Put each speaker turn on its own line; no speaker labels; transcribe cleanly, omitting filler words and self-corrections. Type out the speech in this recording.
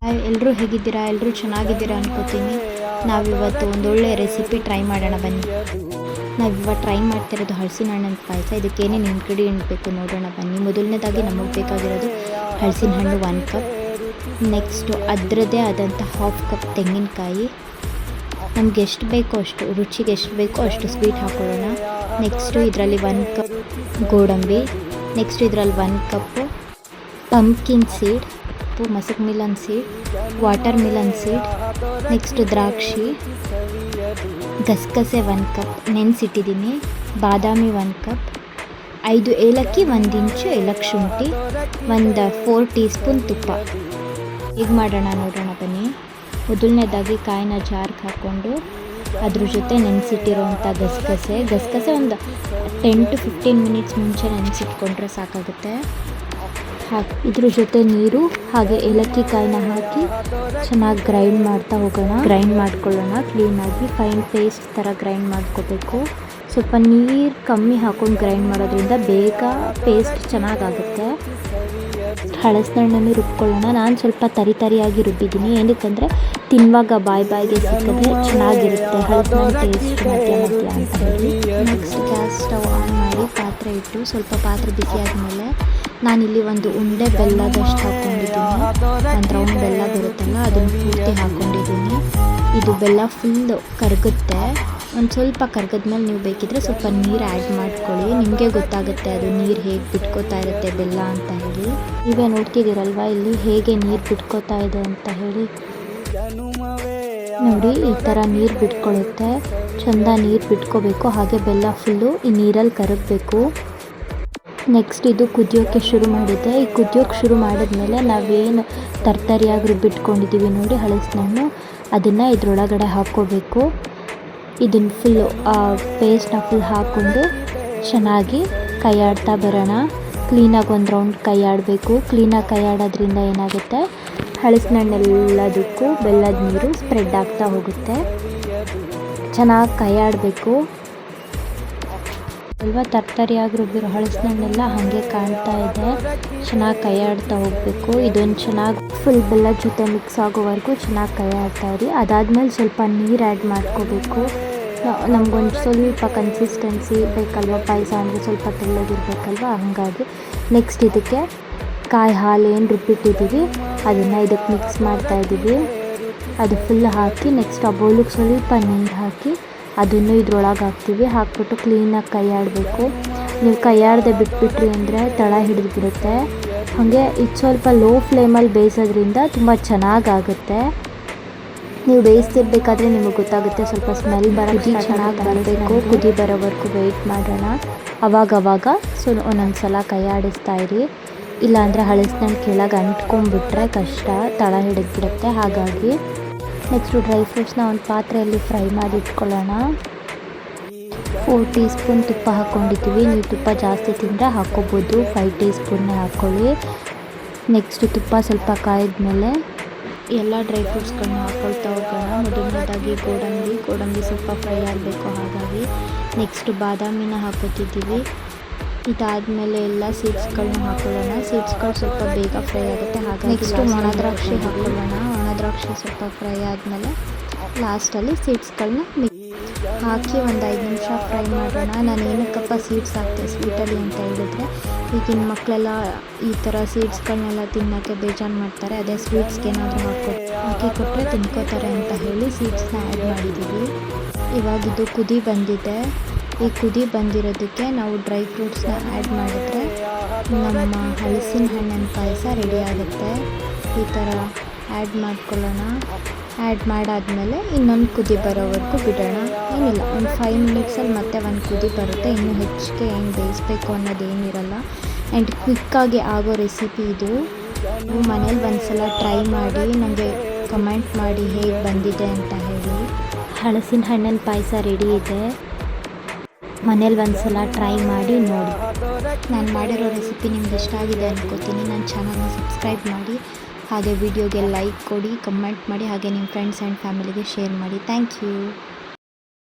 Hi, ಎಲ್ಲರೂ ಹೇಗಿದ್ದೀರಾ? ಎಲ್ಲರೂ ಚೆನ್ನಾಗಿದ್ದೀರಾ ಅನ್ಕೋತೀನಿ. ನಾವಿವತ್ತು ಒಂದೊಳ್ಳೆ ರೆಸಿಪಿ ಟ್ರೈ ಮಾಡೋಣ ಬನ್ನಿ. ನಾವಿವಾಗ ಟ್ರೈ ಮಾಡ್ತಿರೋದು ಹಲಸಿನ ಹಣ್ಣಿನ ಪಾಯಸ. ಇದಕ್ಕೆ ಏನೇನು ಇಂಗ್ರೀಡಿಯೆಂಟ್ ಬೇಕು ನೋಡೋಣ ಬನ್ನಿ. ಮೊದಲನೇದಾಗಿ ನಮಗೆ ಬೇಕಾಗಿರೋದು ಹಲಸಿನ ಹಣ್ಣು 1 ಕಪ್. ನೆಕ್ಸ್ಟು ಅದರದ್ದೇ ಆದಂಥ 1/2 ಕಪ್ ತೆಂಗಿನಕಾಯಿ. ನಮ್ಗೆ ಎಷ್ಟು ಬೇಕೋ ಅಷ್ಟು, ರುಚಿಗೆ ಎಷ್ಟು ಬೇಕೋ ಅಷ್ಟು ಸ್ವೀಟ್ ಹಾಕೊಳ್ಳೋಣ. ನೆಕ್ಸ್ಟು ಇದರಲ್ಲಿ 1 ಕಪ್ ಗೋಡಂಬಿ. ನೆಕ್ಸ್ಟ್ ಇದರಲ್ಲಿ 1 cup pumpkin seed, muskmelon seed, watermelon seed, next ದ್ರಾಕ್ಷಿ, ಗಸಗಸೆ 1 ಕಪ್ ನೆನೆಸಿಟ್ಟಿದ್ದೀನಿ, ಬಾದಾಮಿ 1 ಕಪ್, 5 ಏಲಕ್ಕಿ, 1 ಇಂಚು ಏಲಕ್ಕಿ ಶುಂಠಿ, 4 ಟೀ ಸ್ಪೂನ್ ತುಪ್ಪ. ಈಗ ಮಾಡೋಣ ನೋಡೋಣ ಬನ್ನಿ. ಮೊದಲನೇದಾಗಿ ಕಾಯಿನ ಜಾರ್ಗೆ ಹಾಕ್ಕೊಂಡು ಅದ್ರ ಜೊತೆ ನೆನೆಸಿಟ್ಟಿರೋವಂಥ ಗಸಗಸೆ ಒಂದು 10 to 15 ಮಿನಿಟ್ಸ್ ಮುಂಚೆ ನೆನೆಸಿಟ್ಕೊಂಡ್ರೆ ಸಾಕಾಗುತ್ತೆ. ಇದ್ರ ಜೊತೆ ನೀರು ಹಾಗೆ ಏಲಕ್ಕಿ ಕಾಯಿನ ಹಾಕಿ ಚೆನ್ನಾಗಿ ಗ್ರೈಂಡ್ ಮಾಡ್ಕೊಳ್ಳೋಣ. ಕ್ಲೀನಾಗಿ ಫೈನ್ ಪೇಸ್ಟ್ ಥರ ಗ್ರೈಂಡ್ ಮಾಡ್ಕೋಬೇಕು. ಸ್ವಲ್ಪ ನೀರು ಕಮ್ಮಿ ಹಾಕ್ಕೊಂಡು ಗ್ರೈಂಡ್ ಮಾಡೋದ್ರಿಂದ ಬೇಗ ಪೇಸ್ಟ್ ಚೆನ್ನಾಗಾಗುತ್ತೆ. ಹಲಸಿನ ಹಣ್ಣನ್ನು ರುಬ್ಕೊಳ್ಳೋಣ. ನಾನು ಸ್ವಲ್ಪ ತರಿಯಾಗಿ ರುಬ್ಬಿದ್ದೀನಿ, ಏನಕ್ಕಂದರೆ ತಿನ್ನುವಾಗ ಬಾಯಿಗೆ ಸಿಕ್ಕಿದ್ರೆ ಚೆನ್ನಾಗಿರುತ್ತೆ ಹಲಸಿನ ಹಣ್ಣು ಟೇಸ್ಟ್ ಮಧ್ಯ ಅಂತ ಹೇಳಿ. ನೆಕ್ಸ್ಟ್ ಗ್ಯಾಸ್ ಸ್ಟವ್ ಆನ್ ಮಾಡಿ ಪಾತ್ರೆ ಇಟ್ಟು ಸ್ವಲ್ಪ ಪಾತ್ರೆ ಬಿಸಿ ಆದಮೇಲೆ ನಾನಿಲ್ಲಿ ಒಂದು ಉಂಡೆ ಬೆಲ್ಲದಷ್ಟು ಹಾಕ್ಕೊಂಡಿದ್ದೀನಿ. ಒಂದು ರೌಂಡ್ ಬೆಲ್ಲ ಬರುತ್ತಲ್ಲ ಅದನ್ನು ಪೂರ್ತಿ ಹಾಕ್ಕೊಂಡಿದ್ದೀನಿ. ಇದು ಬೆಲ್ಲ ಫುಲ್ಲು ಕರಗುತ್ತೆ. ಒಂದು ಸ್ವಲ್ಪ ಕರಗಿದ್ಮೇಲೆ ನೀವು ಬೇಕಿದ್ರೆ ಸ್ವಲ್ಪ ನೀರು ಆ್ಯಡ್ ಮಾಡ್ಕೊಳ್ಳಿ. ನಿಮಗೆ ಗೊತ್ತಾಗುತ್ತೆ ಅದು ನೀರು ಹೇಗೆ ಬಿಟ್ಕೋತಾ ಇರುತ್ತೆ ಬೆಲ್ಲ ಅಂತ ಹೇಳಿ. ನೀವೇ ನೋಡ್ತಿದ್ದೀರಲ್ವ ಇಲ್ಲಿ ಹೇಗೆ ನೀರು ಬಿಟ್ಕೋತಾ ಇದೆ ಅಂತ ಹೇಳಿ. ನೋಡಿ ಈ ಥರ ನೀರು ಬಿಟ್ಕೊಳ್ಳುತ್ತೆ. ಚೆಂದ ನೀರು ಬಿಟ್ಕೋಬೇಕು. ಹಾಗೆ ಬೆಲ್ಲ ಫುಲ್ಲು ಈ ನೀರಲ್ಲಿ ಕರಗಬೇಕು. ನೆಕ್ಸ್ಟ್ ಇದು ಕುದಿಯೋಕ್ಕೆ ಶುರು ಮಾಡಿದೆ. ಈ ಕುದಿಯೋಕ್ಕೆ ಶುರು ಮಾಡಿದ್ಮೇಲೆ ನಾವೇನು ತರಿಯಾಗಿ ರುಬ್ಬಿಟ್ಕೊಂಡಿದ್ದೀವಿ ನೋಡಿ ಹಲಸಿನ ಹಣ್ಣು, ಅದನ್ನು ಇದ್ರೊಳಗಡೆ ಹಾಕ್ಕೋಬೇಕು. ಇದನ್ನು ಫುಲ್ಲು ಪೇಸ್ಟ್ನ ಫುಲ್ ಹಾಕ್ಕೊಂಡು ಚೆನ್ನಾಗಿ ಕೈಯಾಡ್ತಾ ಬರೋಣ. ಕ್ಲೀನಾಗಿ ಒಂದು ರೌಂಡ್ ಕೈಯಾಡಬೇಕು. ಕ್ಲೀನಾಗಿ ಕೈಯಾಡೋದ್ರಿಂದ ಏನಾಗುತ್ತೆ, ಹಲಸಿನ ಹಣ್ಣೆಲ್ಲದಕ್ಕೂ ಬೆಲ್ಲದ ನೀರು ಸ್ಪ್ರೆಡ್ ಆಗ್ತಾ ಹೋಗುತ್ತೆ. ಚೆನ್ನಾಗಿ ಕೈಯಾಡಬೇಕು ಅಲ್ವಾ. ತರಿಯಾಗಿ ರುಬ್ಬಿರೋ ಹಲಸಿನ ಹಣ್ಣೆಲ್ಲ ಹಾಗೆ ಕಾಣ್ತಾ ಇದೆ. ಚೆನ್ನಾಗಿ ಕೈಯಾಡ್ತಾ ಹೋಗಬೇಕು. ಇದೊಂದು ಚೆನ್ನಾಗಿ ಫುಲ್ ಬೆಲ್ಲದ ಜೊತೆ ಮಿಕ್ಸ್ ಆಗೋವರೆಗೂ ಚೆನ್ನಾಗಿ ಕೈಯಾಡ್ತಾ ಇರಿ. ಅದಾದಮೇಲೆ ಸ್ವಲ್ಪ ನೀರು ಆ್ಯಡ್ ಮಾಡ್ಕೋಬೇಕು. ನಮಗೊಂದು ಸ್ವಲ್ಪ ಕನ್ಸಿಸ್ಟೆನ್ಸಿ ಬೇಕಲ್ವ, ಪಾಯಸ ಅಂದರೆ ಸ್ವಲ್ಪ ತೆಳ್ಳಗಿರ್ಬೇಕಲ್ವ, ಹಾಗಾಗಿ ನೆಕ್ಸ್ಟ್ ಇದಕ್ಕೆ ಕಾಯಿ ಹಾಲು ಏನು ರುಬ್ಬಿಟ್ಟಿದ್ದೀವಿ ಅದನ್ನು ಇದಕ್ಕೆ ಮಿಕ್ಸ್ ಮಾಡ್ತಾಯಿದ್ದೀವಿ. ಅದು ಫುಲ್ ಹಾಕಿ ನೆಕ್ಸ್ಟ್ ಆ ಬೌಲಿಗೆ ಸ್ವಲ್ಪ ನೀರು ಹಾಕಿ ಅದನ್ನು ಇದ್ರೊಳಗೆ ಹಾಕ್ತೀವಿ. ಹಾಕ್ಬಿಟ್ಟು ಕ್ಲೀನಾಗಿ ಕೈಯಾಡಬೇಕು. ನೀವು ಕೈಯಾಡದೆ ಬಿಟ್ಬಿಟ್ರಿ ಅಂದರೆ ತಳ ಹಿಡಿದ್ಬಿಡುತ್ತೆ. ಹಾಗೆ ಇದು ಸ್ವಲ್ಪ ಲೋ ಫ್ಲೇಮಲ್ಲಿ ಬೇಯಿಸೋದ್ರಿಂದ ತುಂಬ ಚೆನ್ನಾಗಾಗುತ್ತೆ. ನೀವು ಬೇಯಿಸ್ತಿರ್ಬೇಕಾದ್ರೆ ನಿಮಗೆ ಗೊತ್ತಾಗುತ್ತೆ ಸ್ವಲ್ಪ ಸ್ಮೆಲ್ ಕುದಿ ಚೆನ್ನಾಗಿ ಬರಬೇಕು. ಕುದಿ ಬರೋವರೆಗೂ ವೆಯ್ಟ್ ಮಾಡೋಣ. ಅವಾಗವಾಗ ಒಂದೊಂದು ಸಲ ಕೈಯಾಡಿಸ್ತಾ ಇರಿ. ಇಲ್ಲಾಂದರೆ ಹಲಸಿನ ಹಣ್ಣು ಕೆಳಗೆ ಅಂಟ್ಕೊಂಡ್ಬಿಟ್ರೆ ಕಷ್ಟ, ತಳ ಹಿಡಿದ್ಬಿಡುತ್ತೆ. ಹಾಗಾಗಿ ನೆಕ್ಸ್ಟು ಡ್ರೈ ಫ್ರೂಟ್ಸ್ನ ಒಂದು ಪಾತ್ರೆಯಲ್ಲಿ ಫ್ರೈ ಮಾಡಿ ಇಟ್ಕೊಳ್ಳೋಣ. 4 ಟೀ ಸ್ಪೂನ್ ತುಪ್ಪ ಹಾಕ್ಕೊಂಡಿದ್ದೀವಿ. ನೀವು ತುಪ್ಪ ಜಾಸ್ತಿ ತಿಂದರೆ ಹಾಕ್ಕೋಬೋದು, 5 ಟೀ ಸ್ಪೂನ್ನೇ ಹಾಕ್ಕೊಳ್ಳಿ. ನೆಕ್ಸ್ಟು ತುಪ್ಪ ಸ್ವಲ್ಪ ಕಾಯಿದ್ಮೇಲೆ ಎಲ್ಲ ಡ್ರೈ ಫ್ರೂಟ್ಸ್ಗಳನ್ನ ಹಾಕ್ಕೊಳ್ತಾ ಹೋಗೋಣ. ಮೊದಲನೇದಾಗಿ ಗೋಡಂಬಿ ಸ್ವಲ್ಪ ಫ್ರೈ ಆಗಬೇಕು, ಹಾಗಾಗಿ ನೆಕ್ಸ್ಟು ಬಾದಾಮಿನ ಹಾಕೋತಿದ್ದೀವಿ. ಇದಾದಮೇಲೆ ಎಲ್ಲ ಸೀಡ್ಸ್ಗಳನ್ನ ಹಾಕೊಳ್ಳೋಣ. ಸೀಡ್ಸ್ಗಳು ಸ್ವಲ್ಪ ಬೇಗ ಫ್ರೈ ಆಗುತ್ತೆ, ಹಾಗಾಗಿ ನೆಕ್ಸ್ಟು ಒಣದ್ರಾಕ್ಷಿ ಹಾಕ್ಕೊಳ್ಳೋಣ. ಒಣದ್ರಾಕ್ಷಿ ಸ್ವಲ್ಪ ಫ್ರೈ ಆದಮೇಲೆ ಲಾಸ್ಟಲ್ಲಿ ಸೀಡ್ಸ್ಗಳನ್ನ ಹಾಕಿ ಒಂದು 5 ನಿಮಿಷ ಫ್ರೈ ಮಾಡೋಣ. ನಾನು ಏನಕ್ಕಪ್ಪ ಸೀಡ್ಸ್ ಹಾಕ್ತೆ ಸ್ವೀಟಲ್ಲಿ ಅಂತ ಹೇಳಿದ್ರೆ, ಈಗಿನ ಮಕ್ಕಳೆಲ್ಲ ಈ ಥರ ಸೀಡ್ಸ್ಗಳನ್ನೆಲ್ಲ ತಿನ್ನೋಕ್ಕೆ ಬೇಜಾರು ಮಾಡ್ತಾರೆ. ಅದೇ ಸ್ವೀಟ್ಸ್ಗೆ ಏನಾದರೂ ಹಾಕಿ ಕೊಟ್ಟರೆ ತಿನ್ಕೋತಾರೆ ಅಂತ ಹೇಳಿ ಸೀಡ್ಸ್ನ ಆ್ಯಡ್ ಮಾಡಿದ್ದೀವಿ. ಇವಾಗ ಇದು ಕುದಿ ಬಂದಿದೆ. ಈ ಕುದಿ ಬಂದಿರೋದಕ್ಕೆ ನಾವು ಡ್ರೈ ಫ್ರೂಟ್ಸ್ನ ಆ್ಯಡ್ ಮಾಡಿದ್ರೆ ನಮ್ಮ ಹಲಸಿನ ಹಣ್ಣಿನ ಪಾಯಸ ರೆಡಿ ಆಗುತ್ತೆ. ಈ ಥರ ಆ್ಯಡ್ ಮಾಡ್ಕೊಳ್ಳೋಣ. ಆ್ಯಡ್ ಮಾಡಾದಮೇಲೆ ಇನ್ನೊಂದು ಕುದಿ ಬರೋವರೆಗೂ ಬಿಡೋಣ. ಏನಿಲ್ಲ, ಒಂದು 5 ಮಿನಿಟ್ಸಲ್ಲಿ ಮತ್ತೆ ಒಂದು ಕುದಿ ಬರುತ್ತೆ. ಇನ್ನೂ ಹೆಚ್ಚಿಗೆ ಏನು ಬೇಯಿಸ್ಬೇಕು ಅನ್ನೋದೇನಿರಲ್ಲ. ಆ್ಯಂಡ್ ಕ್ವಿಕ್ಕಾಗಿ ಆಗೋ ರೆಸಿಪಿ ಇದು. ನೀವು ಮನೇಲಿ ಒಂದು ಸಲ ಟ್ರೈ ಮಾಡಿ ನನಗೆ ಕಮೆಂಟ್ ಮಾಡಿ ಹೇಗೆ ಬಂದಿದೆ ಅಂತ ಹೇಳಿ. ಹಲಸಿನ ಹಣ್ಣಿನ ಪಾಯಸ ರೆಡಿ ಇದೆ. ಮನೇಲಿ ಒಂದು ಸಲ ಟ್ರೈ ಮಾಡಿ ನೋಡಿ. ನಾನು ಮಾಡಿರೋ ರೆಸಿಪಿ ನಿಮ್ಗೆ ಇಷ್ಟ ಆಗಿದೆ ಅನ್ಕೋತೀನಿ. ನನ್ನ ಚಾನಲ್ನ ಸಬ್ಸ್ಕ್ರೈಬ್ ಮಾಡಿ, ಹಾಗೆ ವಿಡಿಯೋಗೆ ಲೈಕ್ ಕೊಡಿ, ಕಮೆಂಟ್ ಮಾಡಿ, ಹಾಗೆ ನಿಮ್ಮ ಫ್ರೆಂಡ್ಸ್ ಆ್ಯಂಡ್ ಫ್ಯಾಮಿಲಿಗೆ ಶೇರ್ ಮಾಡಿ. Thank you.